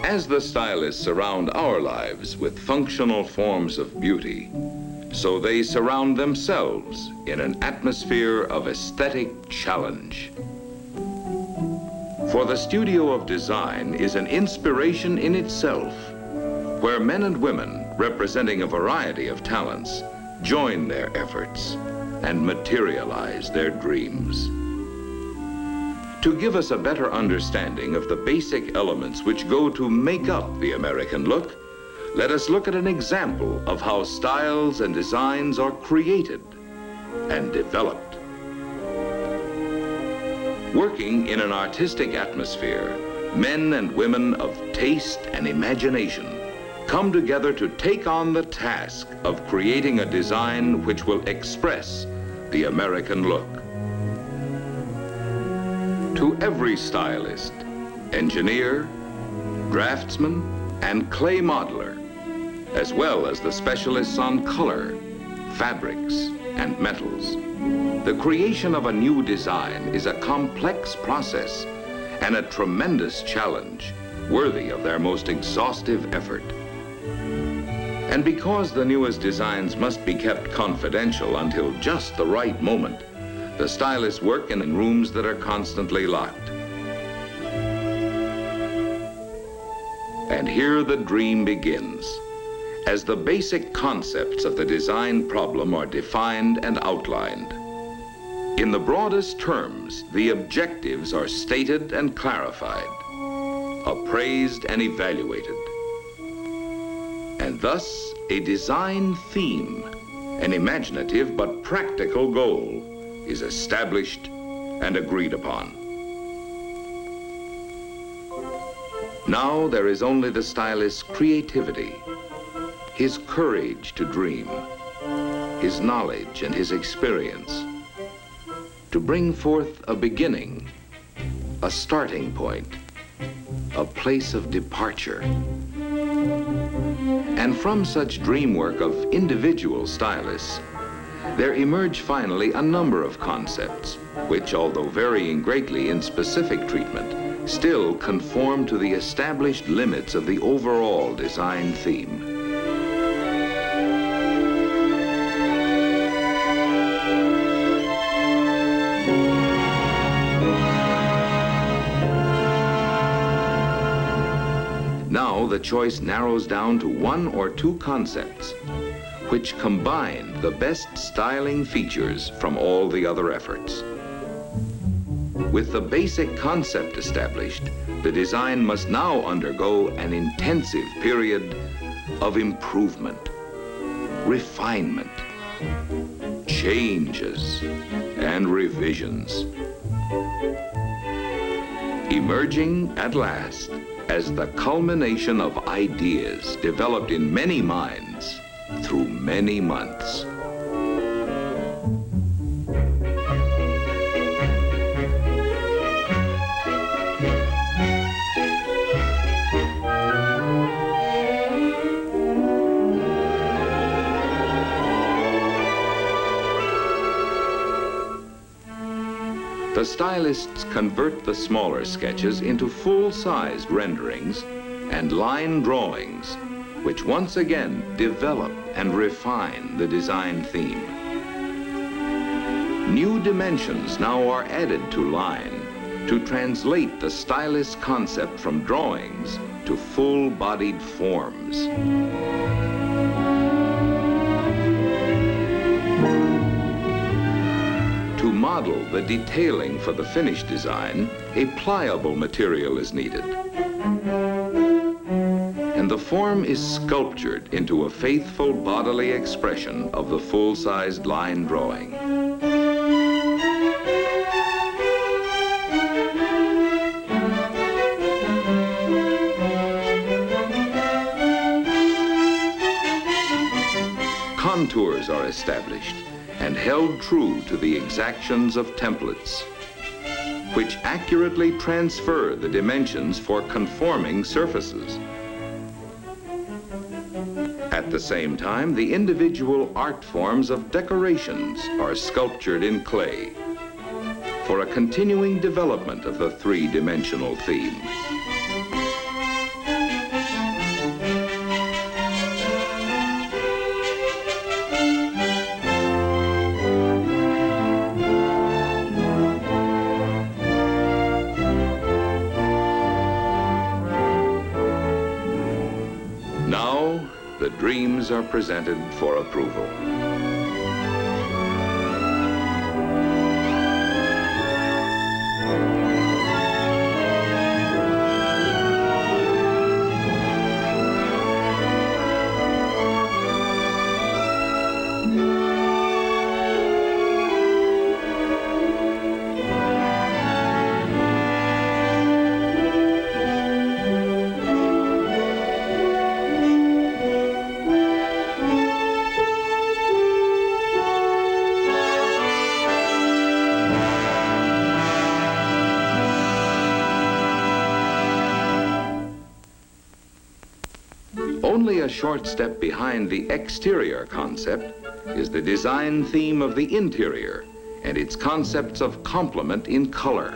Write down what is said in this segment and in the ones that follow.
As the stylists surround our lives with functional forms of beauty, so they surround themselves in an atmosphere of aesthetic challenge. For the studio of design is an inspiration in itself, where men and women representing a variety of talents join their efforts and materialize their dreams. To give us a better understanding of the basic elements which go to make up the American look, let us look at an example of how styles and designs are created and developed. Working in an artistic atmosphere, men and women of taste and imagination come together to take on the task of creating a design which will express the American look. To every stylist, engineer, draftsman, and clay modeler, as well as the specialists on color, fabrics, and metals, the creation of a new design is a complex process and a tremendous challenge worthy of their most exhaustive effort. And because the newest designs must be kept confidential until just the right moment, the stylists work in rooms that are constantly locked. And here the dream begins, as the basic concepts of the design problem are defined and outlined. In the broadest terms, the objectives are stated and clarified, appraised and evaluated. And thus, a design theme, an imaginative but practical goal, is established and agreed upon. Now there is only the stylist's creativity, his courage to dream, his knowledge and his experience, to bring forth a beginning, a starting point, a place of departure. And from such dream work of individual stylists, there emerge finally a number of concepts, which, although varying greatly in specific treatment, still conform to the established limits of the overall design theme. Now the choice narrows down to one or two concepts, which combine the best styling features from all the other efforts. With the basic concept established, the design must now undergo an intensive period of improvement, refinement, changes, and revisions, emerging at last as the culmination of ideas developed in many minds through many months. The stylists convert the smaller sketches into full-sized renderings and line drawings, which once again develop and refine the design theme. New dimensions now are added to line to translate the stylist's concept from drawings to full-bodied forms. To model the detailing for the finished design, a pliable material is needed. And the form is sculptured into a faithful bodily expression of the full-sized line drawing. Contours are established and held true to the exactions of templates, which accurately transfer the dimensions for conforming surfaces. At the same time, the individual art forms of decorations are sculptured in clay, for a continuing development of the three-dimensional theme. Now, the dreams are presented for approval. Only a short step behind the exterior concept is the design theme of the interior and its concepts of complement in color.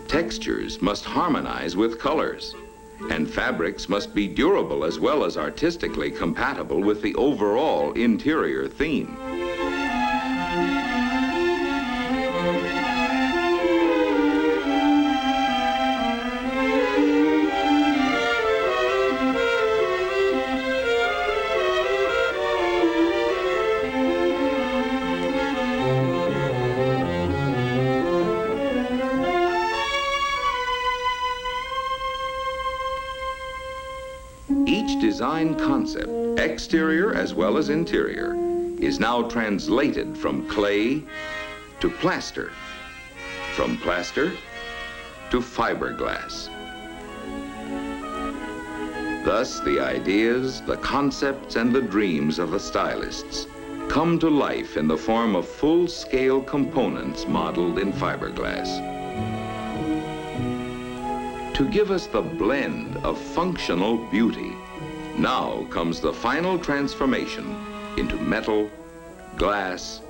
Textures must harmonize with colors, and fabrics must be durable as well as artistically compatible with the overall interior theme. Each design concept, exterior as well as interior, is now translated from clay to plaster, from plaster to fiberglass. Thus, the ideas, the concepts, and the dreams of the stylists come to life in the form of full-scale components modeled in fiberglass. To give us the blend of functional beauty, now comes the final transformation into metal, glass,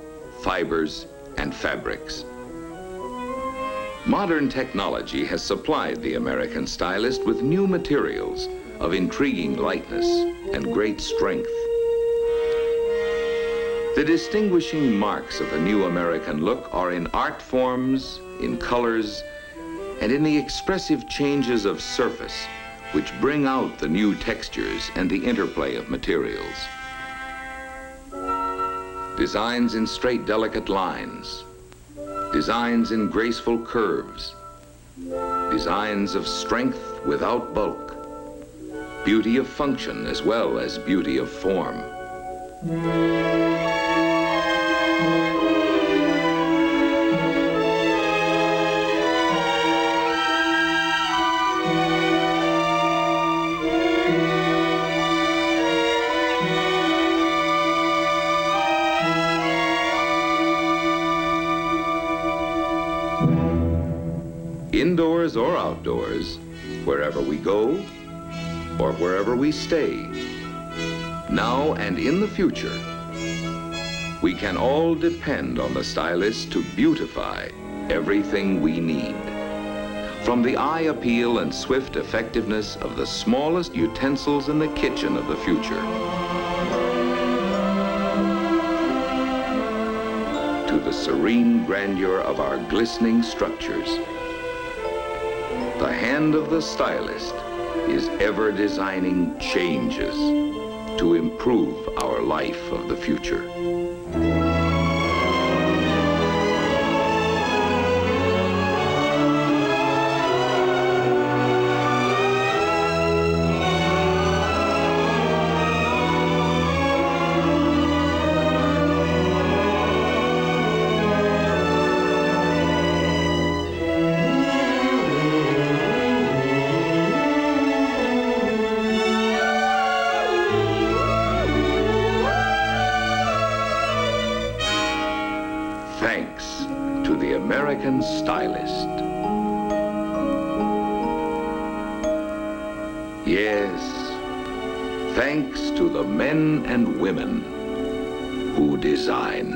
fibers, and fabrics. Modern technology has supplied the American stylist with new materials of intriguing lightness and great strength. The distinguishing marks of the new American look are in art forms, in colors, and in the expressive changes of surface, which bring out the new textures and the interplay of materials. Designs in straight, delicate lines, designs in graceful curves, designs of strength without bulk, beauty of function as well as beauty of form. Indoors or outdoors, wherever we go or wherever we stay, now and in the future, we can all depend on the stylist to beautify everything we need. From the eye appeal and swift effectiveness of the smallest utensils in the kitchen of the future, to the serene grandeur of our glistening structures, the hand of the stylist is ever designing changes to improve our life of the future. Thanks to the American stylist. Yes, thanks to the men and women who design.